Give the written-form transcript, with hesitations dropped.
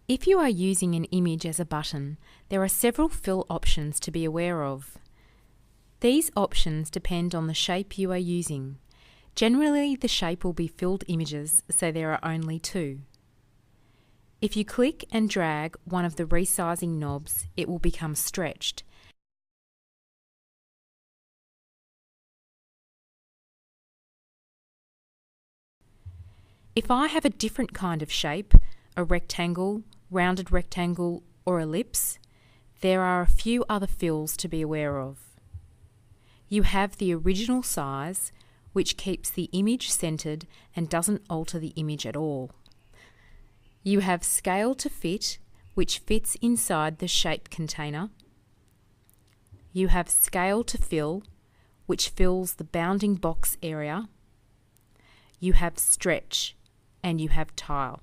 If you are using an image as a button, there are several fill options to be aware of. These options depend on the shape you are using. Generally, the shape will be filled images, so there are only two. If you click and drag one of the resizing knobs, it will become stretched. If I have a different kind of shape, a rectangle, rounded rectangle, or ellipse, there are a few other fills to be aware of. You have the original size, which keeps the image centered and doesn't alter the image at all. You have scale to fit, which fits inside the shape container. You have scale to fill, which fills the bounding box area. You have stretch, and you have tile.